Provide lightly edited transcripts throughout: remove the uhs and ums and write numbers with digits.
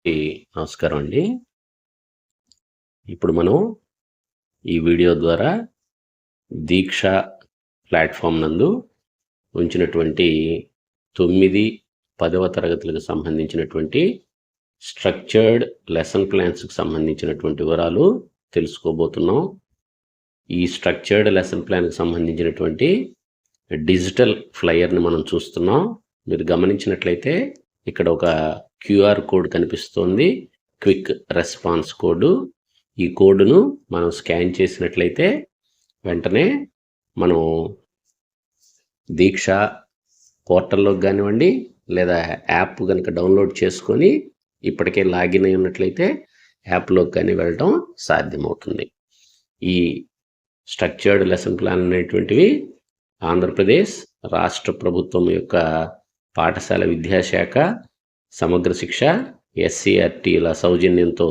నమస్కారం అండి. ఇప్పుడు మనం ఈ వీడియో ద్వారా దీక్ష ప్లాట్ఫామ్ నందు ఉంచినటువంటి 9, 10వ తరగతులకు సంబంధించినటువంటి స్ట్రక్చర్డ్ లెసన్ ప్లాన్స్కి సంబంధించినటువంటి వివరాలు తెలుసుకోబోతున్నాం. ఈ స్ట్రక్చర్డ్ లెసన్ ప్లాన్కి సంబంధించినటువంటి డిజిటల్ ఫ్లయర్ని మనం చూస్తున్నాం. మీరు గమనించినట్లయితే ఇక్కడ ఒక QR కోడ్ కనిపిస్తోంది, క్విక్ రెస్పాన్స్ కోడ్. ఈ కోడ్ను మనం స్కాన్ చేసినట్లయితే వెంటనే మనం దీక్ష పోర్టల్లోకి కానివ్వండి, లేదా యాప్ కనుక డౌన్లోడ్ చేసుకొని ఇప్పటికే లాగిన్ అయి ఉన్నట్లయితే యాప్లోకి కానీ వెళ్ళడం సాధ్యమవుతుంది. ఈ స్ట్రక్చర్డ్ లెసన్ ప్లాన్ అనేటువంటివి ఆంధ్రప్రదేశ్ రాష్ట్ర ప్రభుత్వం యొక్క పాఠశాల విద్యాశాఖ, సమగ్ర శిక్ష, SCRTల సౌజన్యంతో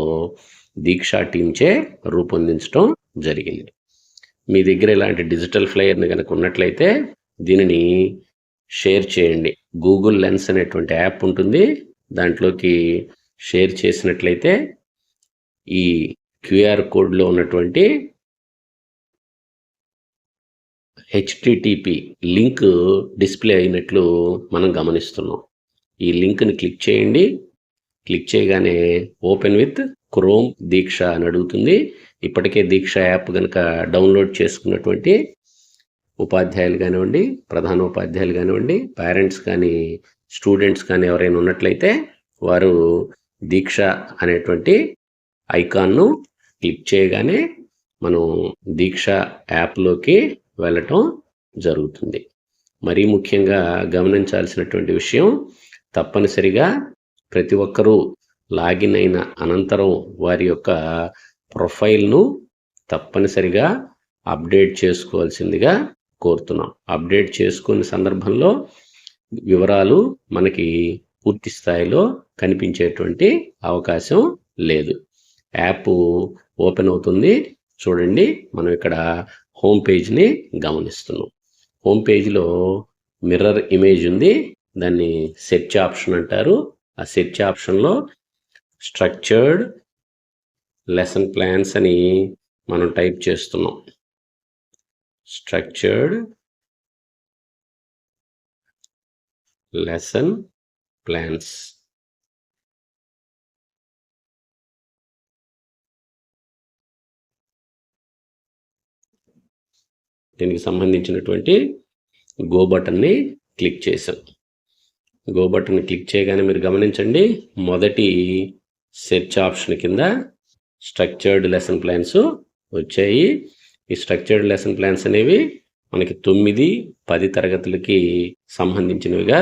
దీక్షా టీంచే రూపొందించడం జరిగింది. మీ దగ్గర ఇలాంటి డిజిటల్ ఫ్లయర్ని కనుక ఉన్నట్లయితే దీనిని షేర్ చేయండి. గూగుల్ లెన్స్ అనేటువంటి యాప్ ఉంటుంది, దాంట్లోకి షేర్ చేసినట్లయితే ఈ QR కోడ్లో ఉన్నటువంటి HTTP లింక్ డిస్ప్లే అయినట్లు మనం గమనిస్తున్నాం. ఈ లింక్ని క్లిక్ చేయండి. క్లిక్ చేయగానే ఓపెన్ విత్ క్రోమ్ దీక్ష అని అడుగుతుంది. ఇప్పటికే దీక్ష యాప్ కనుక డౌన్లోడ్ చేసుకున్నటువంటి ఉపాధ్యాయులు కానివ్వండి, ప్రధానోపాధ్యాయులు కానివ్వండి, పేరెంట్స్ కానీ, స్టూడెంట్స్ కానీ ఎవరైనా ఉన్నట్లయితే వారు దీక్ష అనేటువంటి ఐకాన్ను క్లిక్ చేయగానే మనం దీక్ష యాప్లోకి వెళ్ళటం జరుగుతుంది. మరీ ముఖ్యంగా గమనించాల్సినటువంటి విషయం, తప్పనిసరిగా ప్రతి ఒక్కరూ లాగిన్ అయిన అనంతరం వారి యొక్క ప్రొఫైల్ను తప్పనిసరిగా అప్డేట్ చేసుకోవాల్సిందిగా కోరుతున్నాం. అప్డేట్ చేసుకునే సందర్భంలో వివరాలు మనకి పూర్తి స్థాయిలో కనిపించేటువంటి అవకాశం లేదు. యాప్ ఓపెన్ అవుతుంది. చూడండి, మనం ఇక్కడ హోమ్ పేజ్ని గమనిస్తున్నాం. హోమ్ పేజ్లో మిర్రర్ ఇమేజ్ ఉంది, దాన్ని సెర్చ్ ఆప్షన్ అంటారు. ఆ సెర్చ్ ఆప్షన్లో స్ట్రక్చర్డ్ లెసన్ ప్లాన్స్ అని మనం టైప్ చేస్తున్నాం. Structured lesson plans. దీనికి సంబంధించినటువంటి గో బటన్ని క్లిక్ చేసాం. గో బటన్ క్లిక్ చేయగానే మీరు గమనించండి, మొదటి సెర్చ్ ఆప్షన్ కింద స్ట్రక్చర్డ్ లెసన్ ప్లాన్స్ వచ్చాయి. ఈ స్ట్రక్చర్డ్ లెసన్ ప్లాన్స్ అనేవి మనకి 9, 10 తరగతులకి సంబంధించినవిగా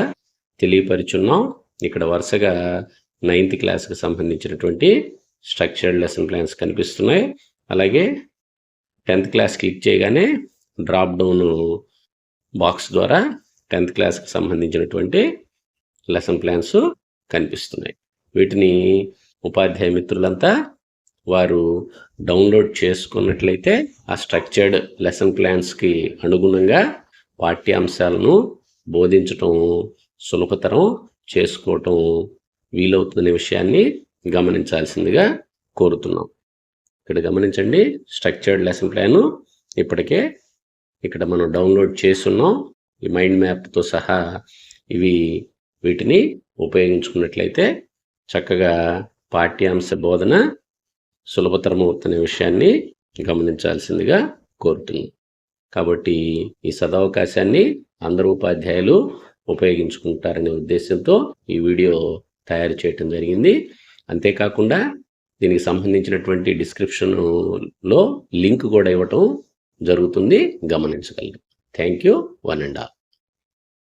తెలియపరుచున్నాం. ఇక్కడ వరుసగా 9th క్లాస్కి సంబంధించినటువంటి స్ట్రక్చర్డ్ లెసన్ ప్లాన్స్ కనిపిస్తున్నాయి. అలాగే 10th క్లాస్ క్లిక్ చేయగానే డ్రాప్ డౌన్ బాక్స్ ద్వారా 10th క్లాస్కి సంబంధించినటువంటి లెసన్ ప్లాన్స్ కనిపిస్తున్నాయి. వీటిని ఉపాధ్యాయ మిత్రులంతా వారు డౌన్లోడ్ చేసుకున్నట్లయితే ఆ స్ట్రక్చర్డ్ లెసన్ ప్లాన్స్కి అనుగుణంగా పాఠ్యాంశాలను బోధించటం సులభతరం చేసుకోవటం వీలవుతుందనే విషయాన్ని గమనించాల్సిందిగా కోరుతున్నాం. ఇక్కడ గమనించండి, స్ట్రక్చర్డ్ లెసన్ ప్లాను ఇప్పటికే ఇక్కడ మనం డౌన్లోడ్ చేస్తున్నాం. ఈ మైండ్ మ్యాప్తో సహా వీటిని ఉపయోగించుకున్నట్లయితే చక్కగా పాఠ్యాంశ బోధన సులభతరం అవుతున్న విషయాన్ని గమనించాల్సిందిగా కోరుతున్నాం. కాబట్టి ఈ సదవకాశాన్ని అందరూ ఉపాధ్యాయులు ఉపయోగించుకుంటారనే ఉద్దేశంతో ఈ వీడియో తయారు చేయటం జరిగింది. అంతేకాకుండా దీనికి సంబంధించినటువంటి డిస్క్రిప్షన్లో లింక్ కూడా ఇవ్వటం జరుగుతుంది, గమనించగలరు. Thank you, one and all.